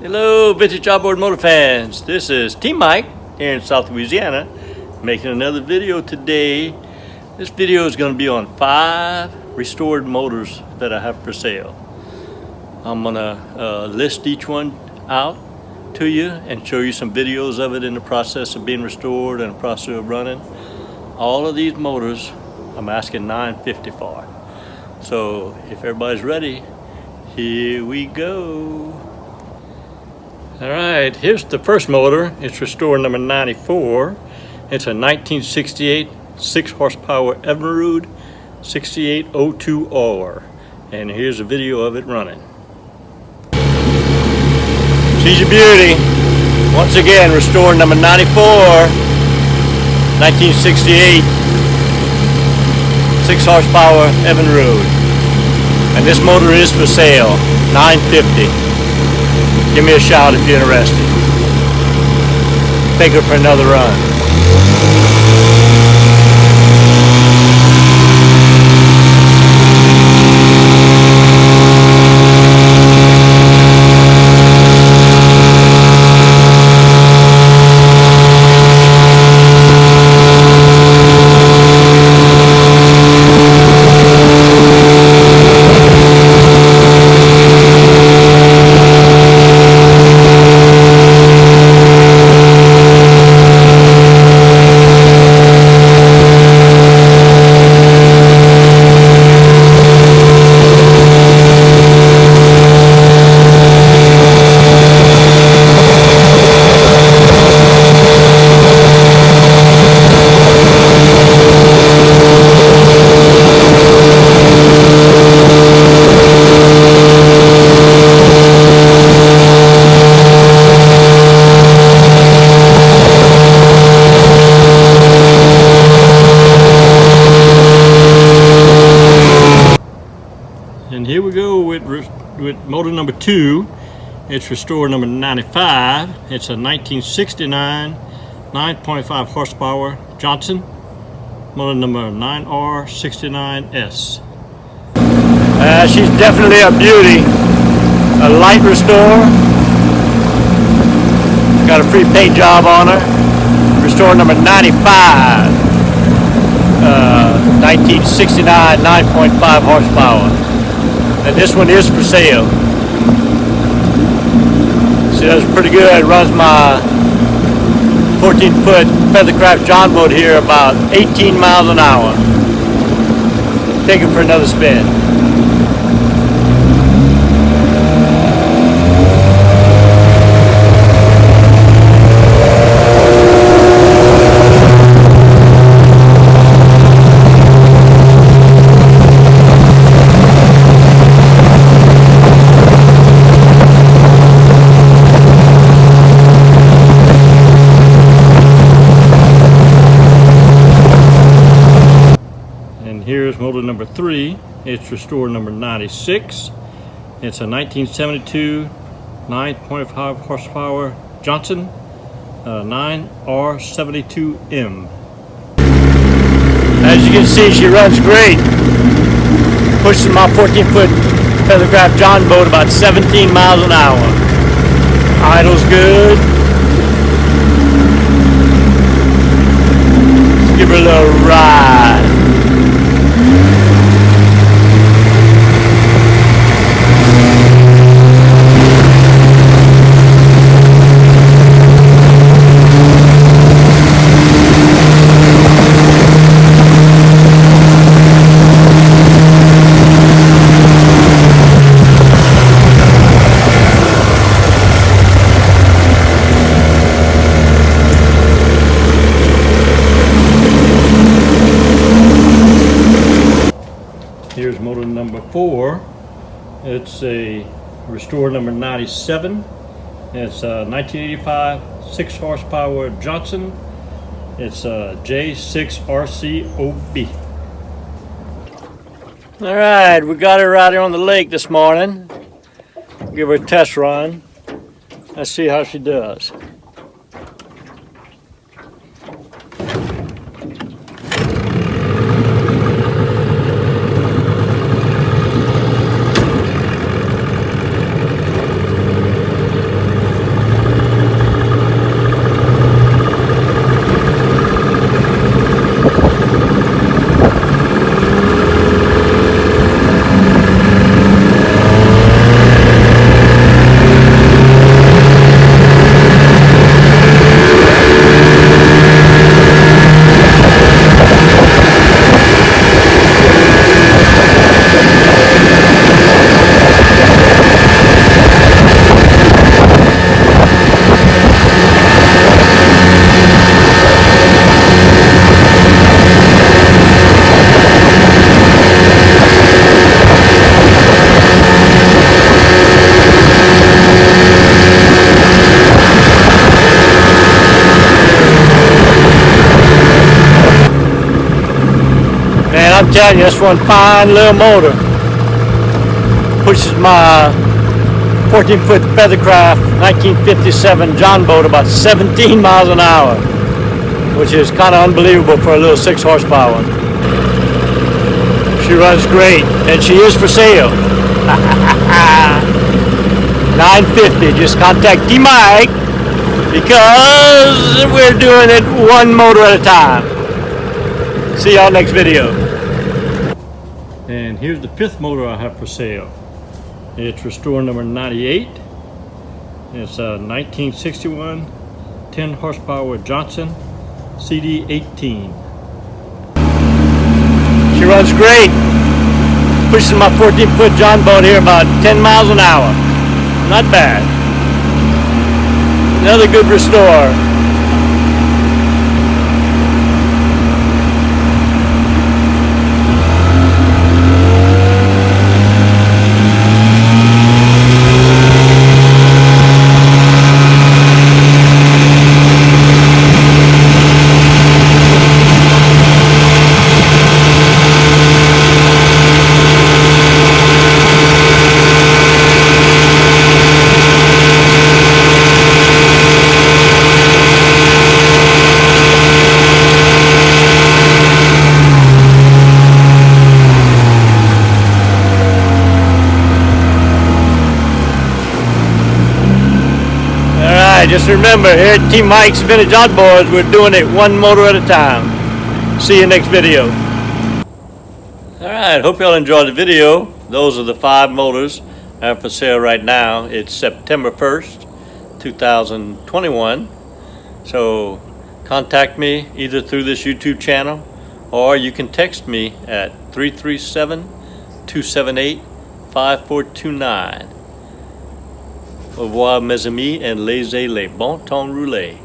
Hello, vintage outboard motor fans. This is Team Mike here in South Louisiana, making another video today. This video is going to be on 5 restored motors that I have for sale. I'm going to list each one out to you and show you some videos of it in the process of being restored and the process of running. All of these motors I'm asking $950 for. So if everybody's ready, here we go. All right, here's the first motor. It's restored number 94. It's a 1968 6 horsepower Evinrude 6802R. And here's a video of it running. She's a beauty. Once again, restored number 94, 1968 6 horsepower Evinrude. And this motor is for sale, $950. Give me a shout if you're interested. Take her for another run. And here we go with motor number 2. It's restored number 95. It's a 1969 9.5 horsepower Johnson, motor number 9R69S. She's definitely a beauty. A light restore. Got a free paint job on her. Restored number 95. 1969 9.5 horsepower. And this one is for sale. She does pretty good. Runs my 14-foot Feathercraft John boat here about 18 miles an hour. Take it for another spin. Here's motor number 3. It's restored number 96. It's a 1972 9.5 horsepower Johnson 9R72M. As you can see, she runs great. Pushing my 14-foot Feathercraft John boat about 17 miles an hour. Idle's good. Let's give her a little ride. Here's motor number 4. It's a restored number 97. It's a 1985 6 horsepower Johnson. It's a J6RCOB. All right, we got her out here on the lake this morning. Give her a test run. Let's see how she does. tell you, that's one fine little motor. Pushes my 14-foot Feathercraft 1957 John boat about 17 miles an hour, which is kind of unbelievable for a little 6 horsepower. She runs great, and she is for sale. $950. Just contact T-Mike because we're doing it one motor at a time. See y'all next video. And here's the 5th motor I have for sale. It's restore number 98. It's a 1961 10 horsepower Johnson CD18. She runs great. Pushes my 14-foot John boat here about 10 miles an hour. Not bad. Another good restore. Just remember, here at Team Mike's Vintage Outboards, we're doing it one motor at a time. See you next video. Alright, hope y'all enjoyed the video. Those are the 5 motors I have for sale right now. It's September 1st, 2021. So contact me either through this YouTube channel or you can text me at 337-278-5429. Au revoir mes amis and laissez les bon temps rouler.